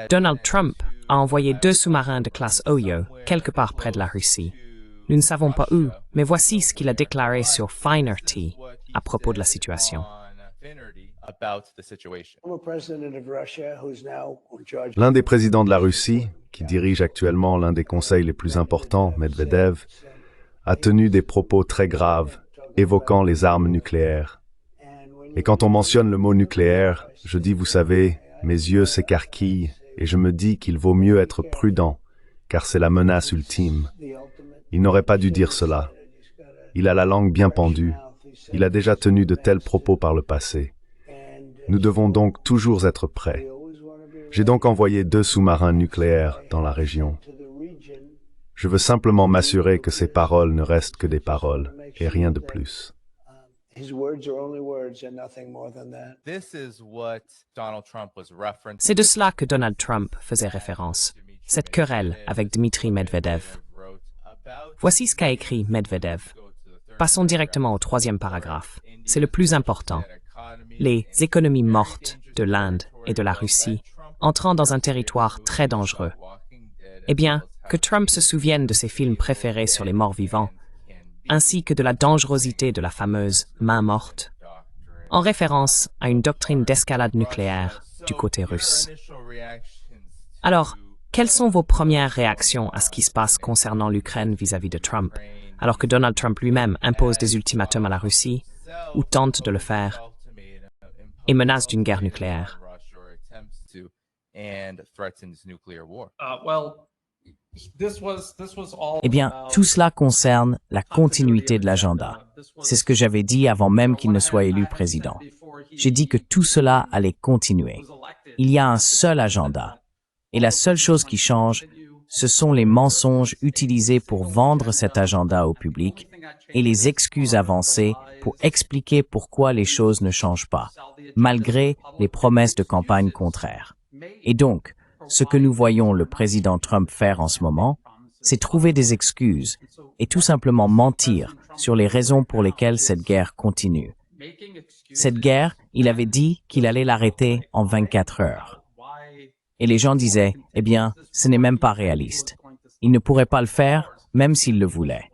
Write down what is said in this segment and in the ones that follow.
Donald Trump a envoyé 2 sous-marins de classe Oyo quelque part près de la Russie. Nous ne savons pas où, mais voici ce qu'il a déclaré sur Finerty à propos de la situation. L'un des présidents de la Russie, qui dirige actuellement l'un des conseils les plus importants, Medvedev, a tenu des propos très graves, évoquant les armes nucléaires. Et quand on mentionne le mot nucléaire, je dis, vous savez, mes yeux s'écarquillent et je me dis qu'il vaut mieux être prudent, car c'est la menace ultime. Il n'aurait pas dû dire cela. Il a la langue bien pendue. Il a déjà tenu de tels propos par le passé. Nous devons donc toujours être prêts. J'ai donc envoyé 2 sous-marins nucléaires dans la région. Je veux simplement m'assurer que ces paroles ne restent que des paroles et rien de plus. C'est de cela que Donald Trump faisait référence, cette querelle avec Dmitri Medvedev. Voici ce qu'a écrit Medvedev. Passons directement au 3e paragraphe. C'est le plus important. Les économies mortes de l'Inde et de la Russie entrant dans un territoire très dangereux. Eh bien, que Trump se souvienne de ses films préférés sur les morts vivants, ainsi que de la dangerosité de la fameuse main morte, en référence à une doctrine d'escalade nucléaire du côté russe. Alors, quelles sont vos premières réactions à ce qui se passe concernant l'Ukraine vis-à-vis de Trump, alors que Donald Trump lui-même impose des ultimatums à la Russie, ou tente de le faire, et menace d'une guerre nucléaire? Eh bien, tout cela concerne la continuité de l'agenda. C'est ce que j'avais dit avant même qu'il ne soit élu président. J'ai dit que tout cela allait continuer. Il y a un seul agenda. Et la seule chose qui change, ce sont les mensonges utilisés pour vendre cet agenda au public et les excuses avancées pour expliquer pourquoi les choses ne changent pas, malgré les promesses de campagne contraires. Et donc, ce que nous voyons le président Trump faire en ce moment, c'est trouver des excuses et tout simplement mentir sur les raisons pour lesquelles cette guerre continue. Cette guerre, il avait dit qu'il allait l'arrêter en 24 heures. Et les gens disaient, eh bien, ce n'est même pas réaliste. Il ne pourrait pas le faire, même s'il le voulait.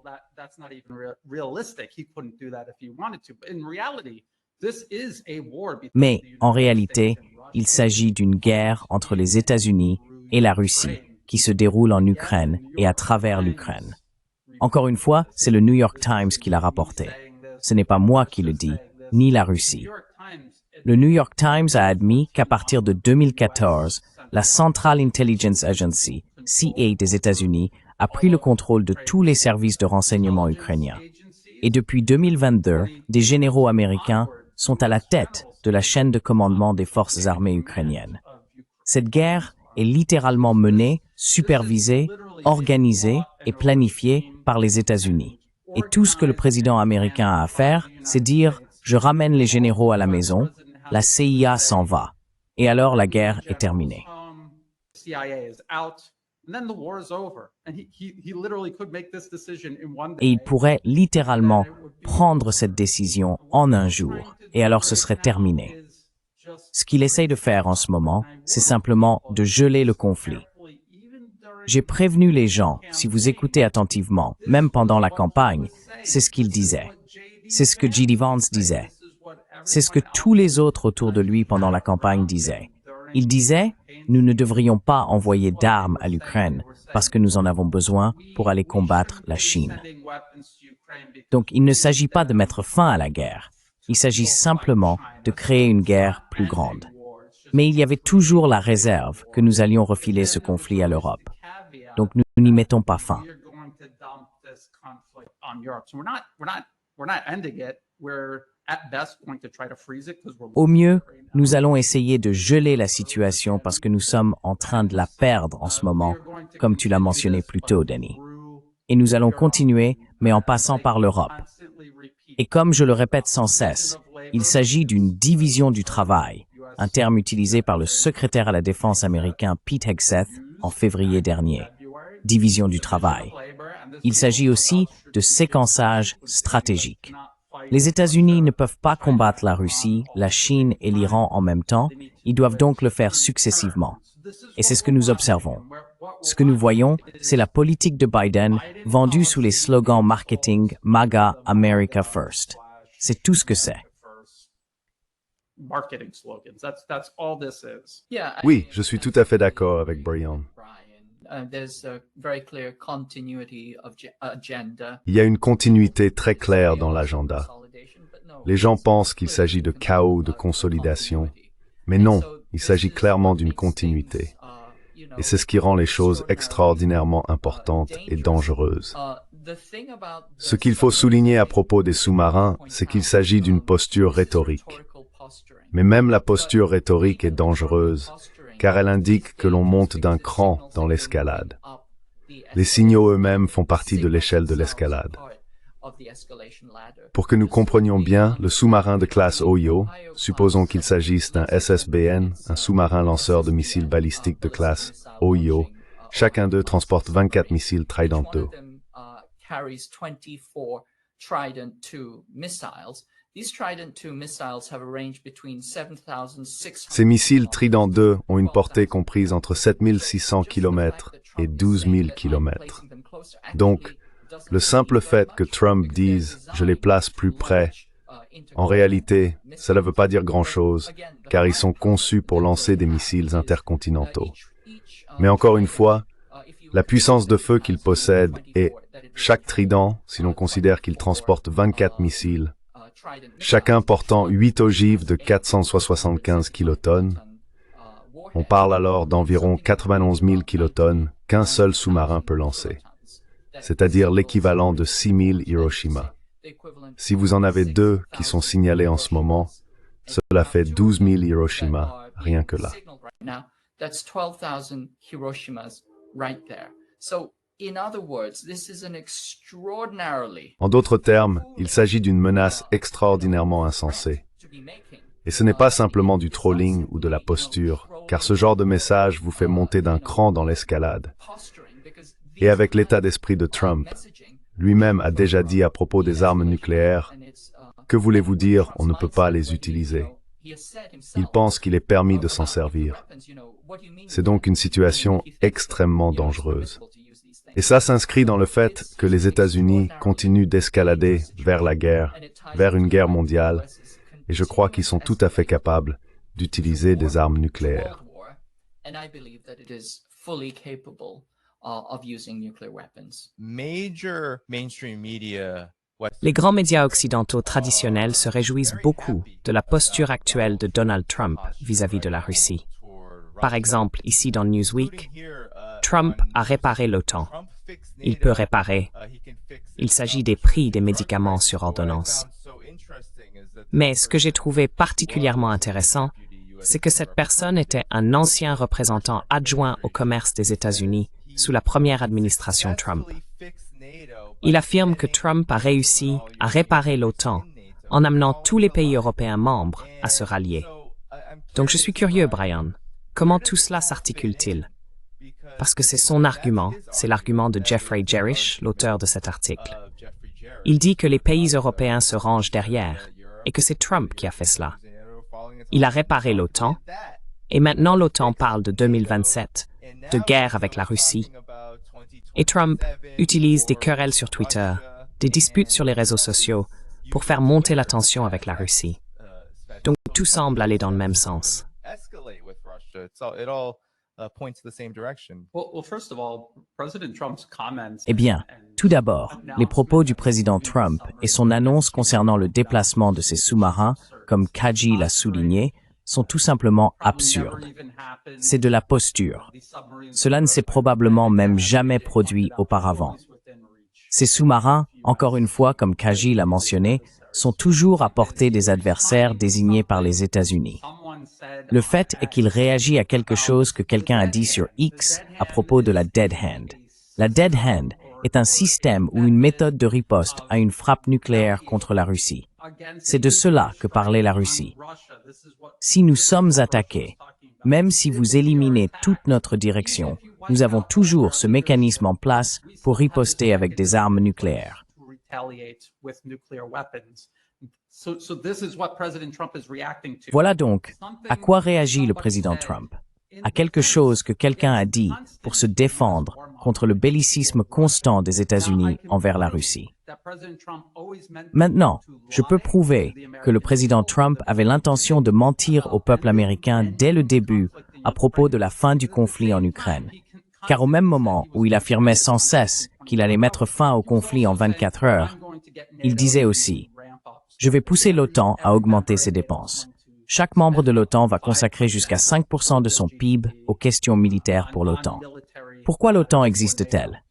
Mais, en réalité, il s'agit d'une guerre entre les États-Unis et la Russie qui se déroule en Ukraine et à travers l'Ukraine. Encore une fois, c'est le New York Times qui l'a rapporté. Ce n'est pas moi qui le dis, ni la Russie. Le New York Times a admis qu'à partir de 2014, la Central Intelligence Agency, CA des États-Unis, a pris le contrôle de tous les services de renseignement ukrainiens. Et depuis 2022, des généraux américains sont à la tête de la chaîne de commandement des forces armées ukrainiennes. Cette guerre est littéralement menée, supervisée, organisée et planifiée par les États-Unis. Et tout ce que le président américain a à faire, c'est dire « je ramène les généraux à la maison, la CIA s'en va ». Et alors la guerre est terminée. Et il pourrait littéralement prendre cette décision en un jour, et alors ce serait terminé. Ce qu'il essaye de faire en ce moment, c'est simplement de geler le conflit. J'ai prévenu les gens, si vous écoutez attentivement, même pendant la campagne, c'est ce qu'il disait. C'est ce que J.D. Vance disait. C'est ce que tous les autres autour de lui pendant la campagne disaient. Il disait, nous ne devrions pas envoyer d'armes à l'Ukraine parce que nous en avons besoin pour aller combattre la Chine. Donc, il ne s'agit pas de mettre fin à la guerre. Il s'agit simplement de créer une guerre plus grande. Mais il y avait toujours la réserve que nous allions refiler ce conflit à l'Europe. Donc, nous n'y mettons pas fin. Au mieux, nous allons essayer de geler la situation parce que nous sommes en train de la perdre en ce moment, comme tu l'as mentionné plus tôt, Denis. Et nous allons continuer, mais en passant par l'Europe. Et comme je le répète sans cesse, il s'agit d'une division du travail, un terme utilisé par le secrétaire à la défense américain Pete Hegseth en février dernier. Division du travail. Il s'agit aussi de séquençage stratégique. Les États-Unis ne peuvent pas combattre la Russie, la Chine et l'Iran en même temps, Ils doivent donc le faire successivement. Et c'est ce que nous observons. Ce que nous voyons, c'est la politique de Biden vendue sous les slogans marketing MAGA, America First. C'est tout ce que c'est. Oui, je suis tout à fait d'accord avec Brian. Il y a une continuité très claire dans l'agenda. Les gens pensent qu'il s'agit de chaos, de consolidation, mais non, il s'agit clairement d'une continuité. Et c'est ce qui rend les choses extraordinairement importantes et dangereuses. Ce qu'il faut souligner à propos des sous-marins, c'est qu'il s'agit d'une posture rhétorique. Mais même la posture rhétorique est dangereuse, car elle indique que l'on monte d'un cran dans l'escalade. Les signaux eux-mêmes font partie de l'échelle de l'escalade. Pour que nous comprenions bien, le sous-marin de classe Ohio, supposons qu'il s'agisse d'un SSBN, un sous-marin lanceur de missiles balistiques de classe Ohio, chacun d'eux transporte 24 missiles Trident II. Ces missiles Trident II ont une portée comprise entre 7600 km et 12 000 km. Donc, le simple fait que Trump dise « je les place plus près », en réalité, cela ne veut pas dire grand-chose, car ils sont conçus pour lancer des missiles intercontinentaux. Mais encore une fois, la puissance de feu qu'ils possèdent est, chaque Trident, si l'on considère qu'il transporte 24 missiles, chacun portant 8 ogives de 475 kilotonnes, on parle alors d'environ 91 000 kilotonnes qu'un seul sous-marin peut lancer, c'est-à-dire l'équivalent de 6 000 Hiroshima. Si vous en avez 2 qui sont signalés en ce moment, cela fait 12 000 Hiroshima, rien que là. En d'autres termes, il s'agit d'une menace extraordinairement insensée. Et ce n'est pas simplement du trolling ou de la posture, car ce genre de message vous fait monter d'un cran dans l'escalade. Et avec l'état d'esprit de Trump, lui-même a déjà dit à propos des armes nucléaires, « Que voulez-vous dire, on ne peut pas les utiliser ?» Il pense qu'il est permis de s'en servir. C'est donc une situation extrêmement dangereuse. Et ça s'inscrit dans le fait que les États-Unis continuent d'escalader vers la guerre, vers une guerre mondiale, et je crois qu'ils sont tout à fait capables d'utiliser des armes nucléaires. Les grands médias occidentaux traditionnels se réjouissent beaucoup de la posture actuelle de Donald Trump vis-à-vis de la Russie. Par exemple, ici dans Newsweek, Trump a réparé l'OTAN. Il peut réparer. Il s'agit des prix des médicaments sur ordonnance. Mais ce que j'ai trouvé particulièrement intéressant, c'est que cette personne était un ancien représentant adjoint au commerce des États-Unis sous la première administration Trump. Il affirme que Trump a réussi à réparer l'OTAN en amenant tous les pays européens membres à se rallier. Donc je suis curieux, Brian, comment tout cela s'articule-t-il? Parce que c'est son argument, c'est l'argument de Jeffrey Gerish, l'auteur de cet article. Il dit que les pays européens se rangent derrière et que c'est Trump qui a fait cela. Il a réparé l'OTAN et maintenant l'OTAN parle de 2027, de guerre avec la Russie. Et Trump utilise des querelles sur Twitter, des disputes sur les réseaux sociaux pour faire monter la tension avec la Russie. Donc tout semble aller dans le même sens. Eh bien, tout d'abord, les propos du président Trump et son annonce concernant le déplacement de ses sous-marins, comme Kaji l'a souligné, sont tout simplement absurdes. C'est de la posture. Cela ne s'est probablement même jamais produit auparavant. Ces sous-marins, encore une fois, comme Kaji l'a mentionné, sont toujours à portée des adversaires désignés par les États-Unis. Le fait est qu'il réagit à quelque chose que quelqu'un a dit sur X à propos de la dead hand. La dead hand est un système ou une méthode de riposte à une frappe nucléaire contre la Russie. C'est de cela que parlait la Russie. Si nous sommes attaqués, même si vous éliminez toute notre direction, nous avons toujours ce mécanisme en place pour riposter avec des armes nucléaires. Voilà donc à quoi réagit le président Trump. À quelque chose que quelqu'un a dit pour se défendre contre le bellicisme constant des États-Unis envers la Russie. Maintenant, je peux prouver que le président Trump avait l'intention de mentir au peuple américain dès le début à propos de la fin du conflit en Ukraine. Car au même moment où il affirmait sans cesse qu'il allait mettre fin au conflit en 24 heures, il disait aussi « Je vais pousser l'OTAN à augmenter ses dépenses. Chaque membre de l'OTAN va consacrer jusqu'à 5% de son PIB aux questions militaires pour l'OTAN. » Pourquoi l'OTAN existe-t-elle?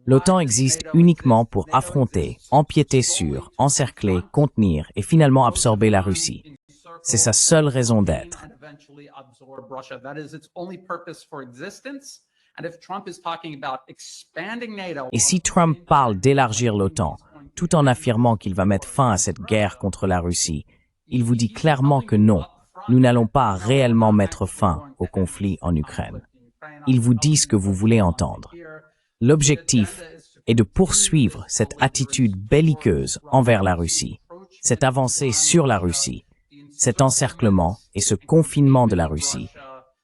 L'OTAN existe uniquement pour affronter, empiéter sur, encercler, contenir et finalement absorber la Russie. C'est sa seule raison d'être. Et si Trump parle d'élargir l'OTAN, tout en affirmant qu'il va mettre fin à cette guerre contre la Russie, il vous dit clairement que non, nous n'allons pas réellement mettre fin au conflit en Ukraine. Il vous dit ce que vous voulez entendre. L'objectif est de poursuivre cette attitude belliqueuse envers la Russie, cette avancée sur la Russie, cet encerclement et ce confinement de la Russie,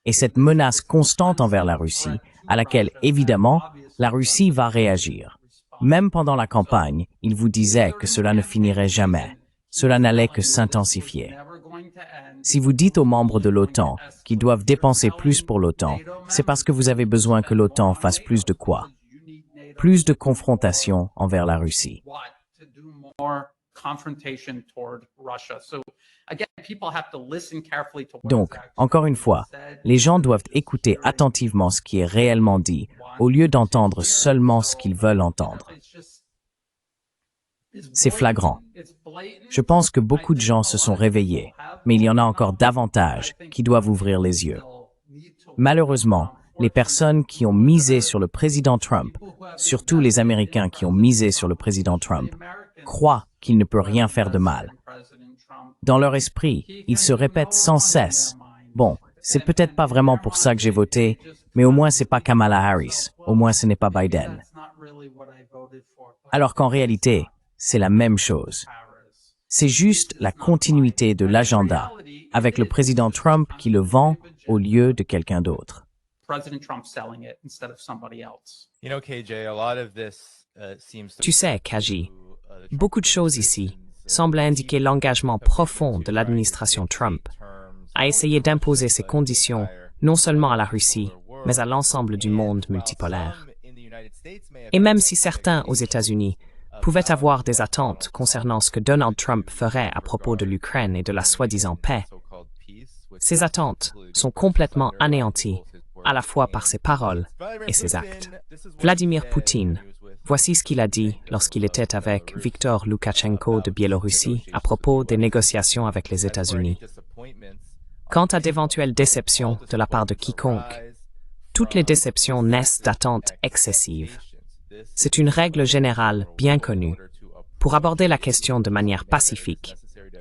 et cette menace constante envers la Russie, à laquelle, évidemment, la Russie va réagir. Même pendant la campagne, il vous disait que cela ne finirait jamais. Cela n'allait que s'intensifier. Si vous dites aux membres de l'OTAN qu'ils doivent dépenser plus pour l'OTAN, c'est parce que vous avez besoin que l'OTAN fasse plus de quoi? Plus de confrontation envers la Russie. Donc, encore une fois, les gens doivent écouter attentivement ce qui est réellement dit, au lieu d'entendre seulement ce qu'ils veulent entendre. C'est flagrant. Je pense que beaucoup de gens se sont réveillés, mais il y en a encore davantage qui doivent ouvrir les yeux. Malheureusement, les personnes qui ont misé sur le président Trump, surtout les Américains qui ont misé sur le président Trump, croient qu'il ne peut rien faire de mal. Dans leur esprit, ils se répètent sans cesse « Bon, c'est peut-être pas vraiment pour ça que j'ai voté, mais au moins c'est pas Kamala Harris, au moins ce n'est pas Biden. » Alors qu'en réalité, c'est la même chose. C'est juste la continuité de l'agenda, avec le président Trump qui le vend au lieu de quelqu'un d'autre. Tu sais, KJ, beaucoup de choses ici semblent indiquer l'engagement profond de l'administration Trump à essayer d'imposer ses conditions non seulement à la Russie, mais à l'ensemble du monde multipolaire. Et même si certains aux États-Unis pouvaient avoir des attentes concernant ce que Donald Trump ferait à propos de l'Ukraine et de la soi-disant paix, ces attentes sont complètement anéanties, à la fois par ses paroles et ses actes. Vladimir Poutine, voici ce qu'il a dit lorsqu'il était avec Viktor Loukachenko de Biélorussie à propos des négociations avec les États-Unis. Quant à d'éventuelles déceptions de la part de quiconque, toutes les déceptions naissent d'attentes excessives. C'est une règle générale bien connue. Pour aborder la question de manière pacifique,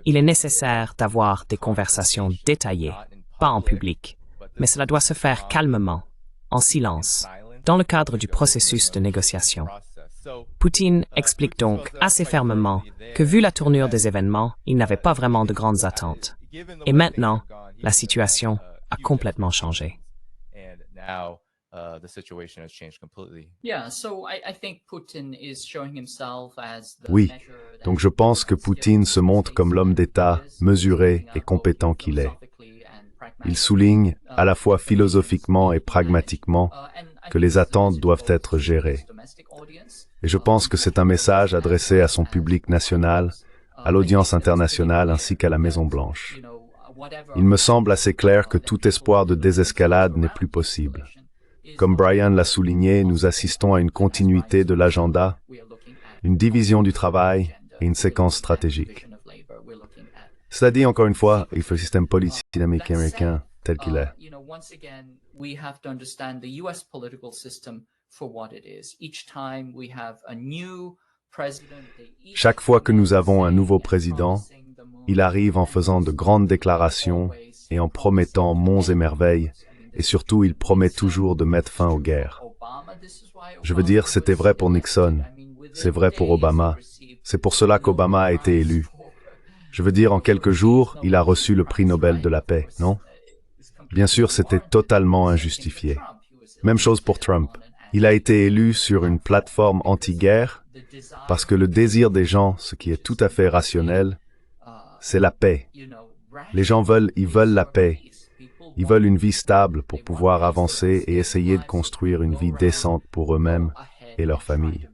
il est nécessaire d'avoir des conversations détaillées, pas en public, mais cela doit se faire calmement, en silence, dans le cadre du processus de négociation. Poutine explique donc assez fermement que vu la tournure des événements, il n'avait pas vraiment de grandes attentes. Et maintenant, la situation a complètement changé. Oui, donc je pense que Poutine se montre comme l'homme d'État mesuré et compétent qu'il est. Il souligne, à la fois philosophiquement et pragmatiquement, que les attentes doivent être gérées. Et je pense que c'est un message adressé à son public national, à l'audience internationale ainsi qu'à la Maison-Blanche. Il me semble assez clair que tout espoir de désescalade n'est plus possible. Comme Brian l'a souligné, nous assistons à une continuité de l'agenda, une division du travail et une séquence stratégique. Cela dit, encore une fois, il faut le système politique américain tel qu'il est. Chaque fois que nous avons un nouveau président, il arrive en faisant de grandes déclarations et en promettant monts et merveilles, et surtout il promet toujours de mettre fin aux guerres. Je veux dire, c'était vrai pour Nixon, c'est vrai pour Obama, c'est pour cela qu'Obama a été élu. Je veux dire, en quelques jours, il a reçu le prix Nobel de la paix, non? Bien sûr, c'était totalement injustifié. Même chose pour Trump. Il a été élu sur une plateforme anti-guerre parce que le désir des gens, ce qui est tout à fait rationnel, c'est la paix. Les gens ils veulent la paix. Ils veulent une vie stable pour pouvoir avancer et essayer de construire une vie décente pour eux-mêmes et leurs familles.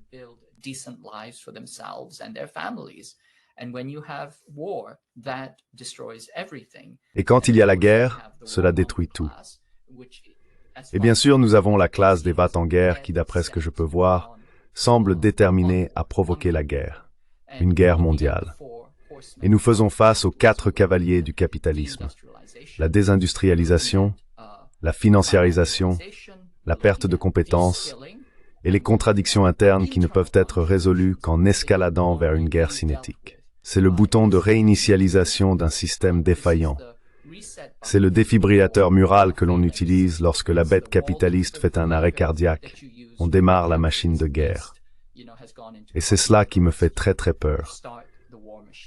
Et quand il y a la guerre, cela détruit tout. Et bien sûr, nous avons la classe des vats en guerre qui, d'après ce que je peux voir, semble déterminée à provoquer la guerre, une guerre mondiale. Et nous faisons face aux 4 cavaliers du capitalisme: la désindustrialisation, la financiarisation, la perte de compétences et les contradictions internes qui ne peuvent être résolues qu'en escaladant vers une guerre cinétique. C'est le bouton de réinitialisation d'un système défaillant. C'est le défibrillateur mural que l'on utilise lorsque la bête capitaliste fait un arrêt cardiaque. On démarre la machine de guerre. Et c'est cela qui me fait très très peur.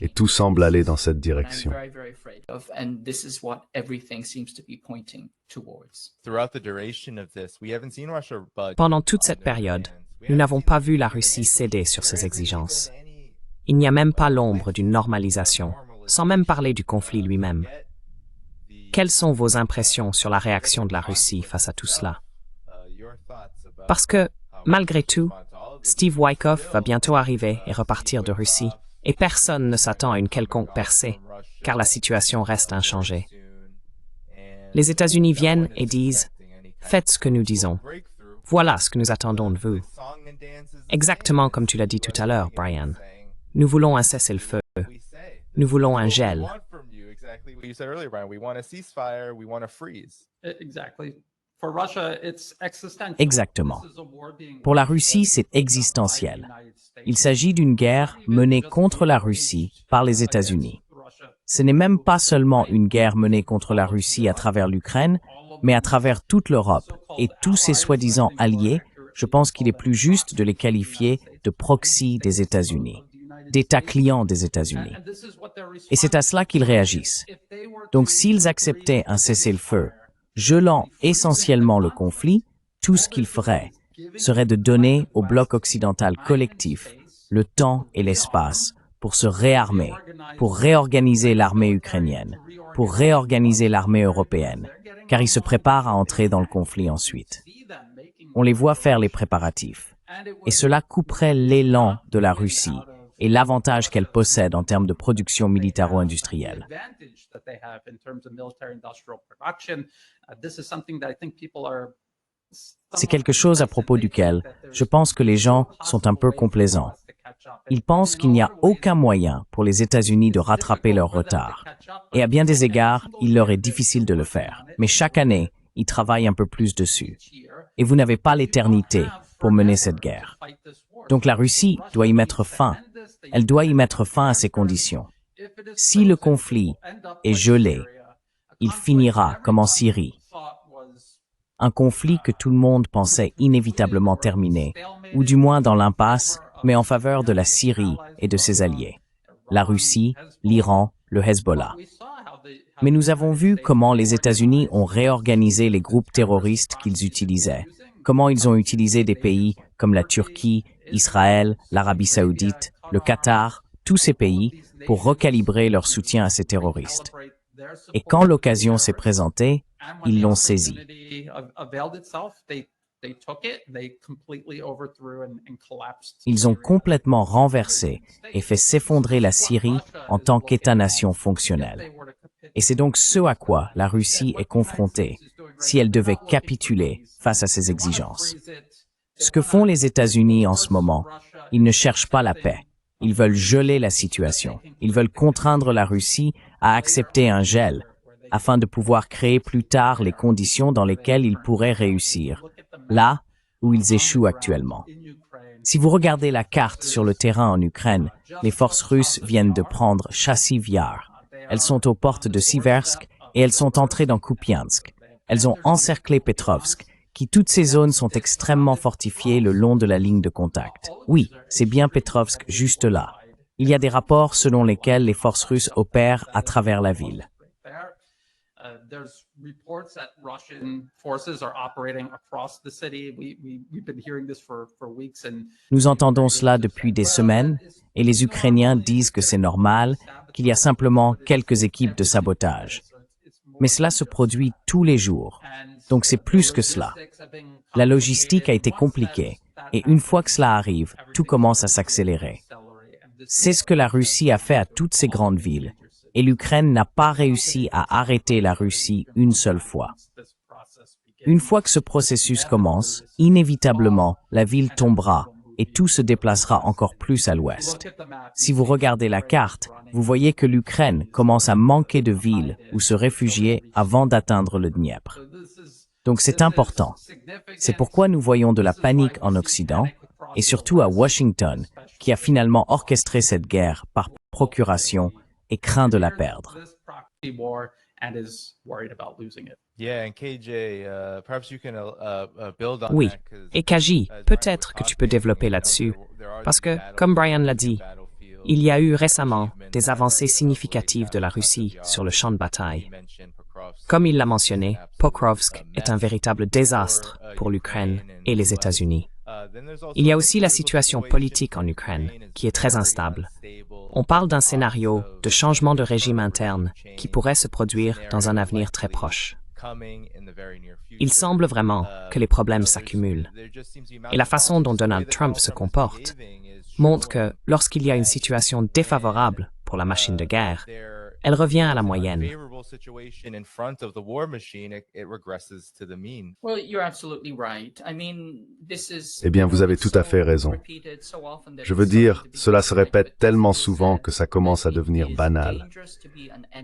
Et tout semble aller dans cette direction. Pendant toute cette période, nous n'avons pas vu la Russie céder sur ses exigences. Il n'y a même pas l'ombre d'une normalisation, sans même parler du conflit lui-même. Quelles sont vos impressions sur la réaction de la Russie face à tout cela? Parce que, malgré tout, Steve Wynkoff va bientôt arriver et repartir de Russie, et personne ne s'attend à une quelconque percée, car la situation reste inchangée. Les États-Unis viennent et disent « Faites ce que nous disons. Voilà ce que nous attendons de vous. » Exactement comme tu l'as dit tout à l'heure, Brian. Nous voulons un cessez-le-feu. Nous voulons un gel. Exactement. Pour la Russie, c'est existentiel. Il s'agit d'une guerre menée contre la Russie par les États-Unis. Ce n'est même pas seulement une guerre menée contre la Russie à travers l'Ukraine, mais à travers toute l'Europe et tous ses soi-disant alliés. Je pense qu'il est plus juste de les qualifier de proxy des États-Unis, d'État client des États-Unis. Et c'est à cela qu'ils réagissent. Donc s'ils acceptaient un cessez-le-feu, gelant essentiellement le conflit, tout ce qu'ils feraient serait de donner au bloc occidental collectif le temps et l'espace pour se réarmer, pour réorganiser l'armée ukrainienne, pour réorganiser l'armée européenne, car ils se préparent à entrer dans le conflit ensuite. On les voit faire les préparatifs. Et cela couperait l'élan de la Russie et l'avantage qu'elle possède en termes de production militaro-industrielle. C'est quelque chose à propos duquel je pense que les gens sont un peu complaisants. Ils pensent qu'il n'y a aucun moyen pour les États-Unis de rattraper leur retard. Et à bien des égards, il leur est difficile de le faire. Mais chaque année, ils travaillent un peu plus dessus. Et vous n'avez pas l'éternité pour mener cette guerre. Donc la Russie doit y mettre fin. Elle doit y mettre fin à ces conditions. Si le conflit est gelé, il finira comme en Syrie. Un conflit que tout le monde pensait inévitablement terminé, ou du moins dans l'impasse, mais en faveur de la Syrie et de ses alliés, la Russie, l'Iran, le Hezbollah. Mais nous avons vu comment les États-Unis ont réorganisé les groupes terroristes qu'ils utilisaient, comment ils ont utilisé des pays comme la Turquie, Israël, l'Arabie saoudite, le Qatar, tous ces pays, pour recalibrer leur soutien à ces terroristes. Et quand l'occasion s'est présentée, ils l'ont saisie. Ils ont complètement renversé et fait s'effondrer la Syrie en tant qu'État-nation fonctionnel. Et c'est donc ce à quoi la Russie est confrontée si elle devait capituler face à ces exigences. Ce que font les États-Unis en ce moment, ils ne cherchent pas la paix. Ils veulent geler la situation. Ils veulent contraindre la Russie à accepter un gel afin de pouvoir créer plus tard les conditions dans lesquelles ils pourraient réussir, là où ils échouent actuellement. Si vous regardez la carte sur le terrain en Ukraine, les forces russes viennent de prendre Chassiv Yar. Elles sont aux portes de Siversk et elles sont entrées dans Kupiansk. Elles ont encerclé Petrovsk, qui toutes ces zones sont extrêmement fortifiées le long de la ligne de contact. Oui, c'est bien Petrovsk juste là. Il y a des rapports selon lesquels les forces russes opèrent à travers la ville. Nous entendons cela depuis des semaines et les Ukrainiens disent que c'est normal, qu'il y a simplement quelques équipes de sabotage. Mais cela se produit tous les jours, donc c'est plus que cela. La logistique a été compliquée et une fois que cela arrive, tout commence à s'accélérer. C'est ce que la Russie a fait à toutes ces grandes villes et l'Ukraine n'a pas réussi à arrêter la Russie une seule fois. Une fois que ce processus commence, inévitablement, la ville tombera et tout se déplacera encore plus à l'ouest. Si vous regardez la carte, vous voyez que l'Ukraine commence à manquer de villes où se réfugier avant d'atteindre le Dniepr. Donc c'est important. C'est pourquoi nous voyons de la panique en Occident et surtout à Washington, qui a finalement orchestré cette guerre par procuration et craint de la perdre. Oui, et KJ, peut-être que tu peux développer là-dessus, parce que, comme Brian l'a dit, il y a eu récemment des avancées significatives de la Russie sur le champ de bataille. Comme il l'a mentionné, Pokrovsk est un véritable désastre pour l'Ukraine et les États-Unis. Il y a aussi la situation politique en Ukraine, qui est très instable. On parle d'un scénario de changement de régime interne qui pourrait se produire dans un avenir très proche. Il semble vraiment que les problèmes s'accumulent. Et la façon dont Donald Trump se comporte montre que lorsqu'il y a une situation défavorable pour la machine de guerre, elle revient à la moyenne. Eh bien, vous avez tout à fait raison. Je veux dire, cela se répète tellement souvent que ça commence à devenir banal.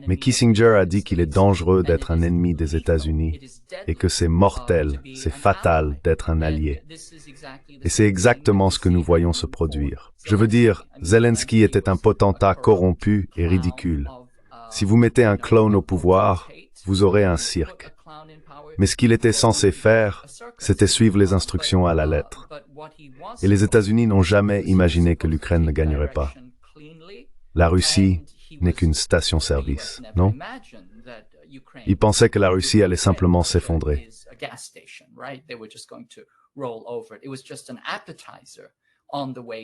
Mais Kissinger a dit qu'il est dangereux d'être un ennemi des États-Unis et que c'est mortel, c'est fatal d'être un allié. Et c'est exactement ce que nous voyons se produire. Je veux dire, Zelensky était un potentat corrompu et ridicule. Si vous mettez un clone au pouvoir, vous aurez un cirque. Mais ce qu'il était censé faire, c'était suivre les instructions à la lettre. Et les États-Unis n'ont jamais imaginé que l'Ukraine ne gagnerait pas. La Russie n'est qu'une station-service, non? Ils pensaient que la Russie allait simplement s'effondrer.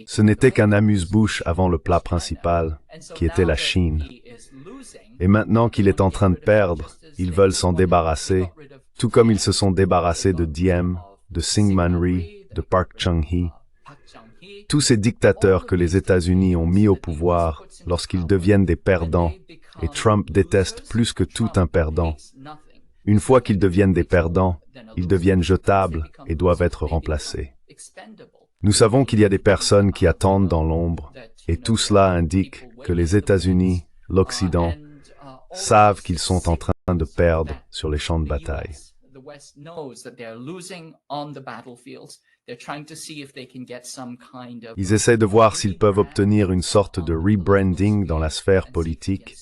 Ce n'était qu'un amuse-bouche avant le plat principal, qui était la Chine. Et maintenant qu'il est en train de perdre, ils veulent s'en débarrasser, tout comme ils se sont débarrassés de Diem, de Syngman Rhee, de Park Chung-hee. Tous ces dictateurs que les États-Unis ont mis au pouvoir lorsqu'ils deviennent des perdants, et Trump déteste plus que tout un perdant. Une fois qu'ils deviennent des perdants, ils deviennent jetables et doivent être remplacés. Nous savons qu'il y a des personnes qui attendent dans l'ombre, et tout cela indique que les États-Unis, l'Occident, savent qu'ils sont en train de perdre sur les champs de bataille. Ils essaient de voir s'ils peuvent obtenir une sorte de rebranding dans la sphère politique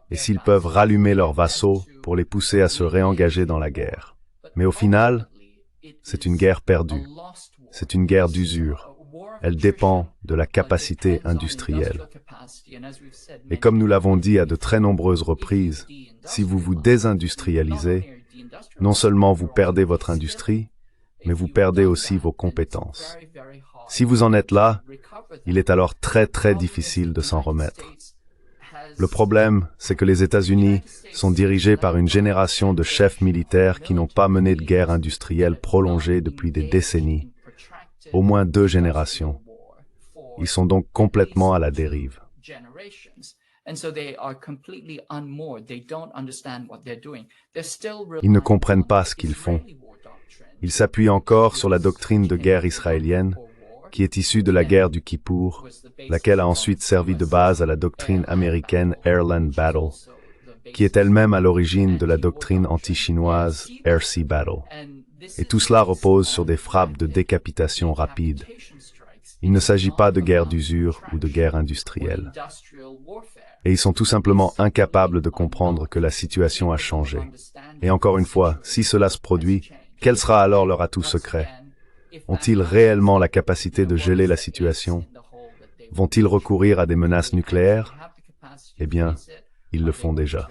et s'ils peuvent rallumer leurs vassaux pour les pousser à se réengager dans la guerre. Mais au final, c'est une guerre perdue. C'est une guerre d'usure. Elle dépend de la capacité industrielle. Et comme nous l'avons dit à de très nombreuses reprises, si vous vous désindustrialisez, non seulement vous perdez votre industrie, mais vous perdez aussi vos compétences. Si vous en êtes là, il est alors très très difficile de s'en remettre. Le problème, c'est que les États-Unis sont dirigés par une génération de chefs militaires qui n'ont pas mené de guerre industrielle prolongée depuis des décennies, au moins 2 générations. Ils sont donc complètement à la dérive. Ils ne comprennent pas ce qu'ils font. Ils s'appuient encore sur la doctrine de guerre israélienne, qui est issue de la guerre du Kippour, laquelle a ensuite servi de base à la doctrine américaine Airland Battle, qui est elle-même à l'origine de la doctrine anti-chinoise Air-Sea Battle. Et tout cela repose sur des frappes de décapitation rapides. Il ne s'agit pas de guerre d'usure ou de guerre industrielle. Et ils sont tout simplement incapables de comprendre que la situation a changé. Et encore une fois, si cela se produit, quel sera alors leur atout secret? Ont-ils réellement la capacité de geler la situation? Vont-ils recourir à des menaces nucléaires? Eh bien, ils le font déjà.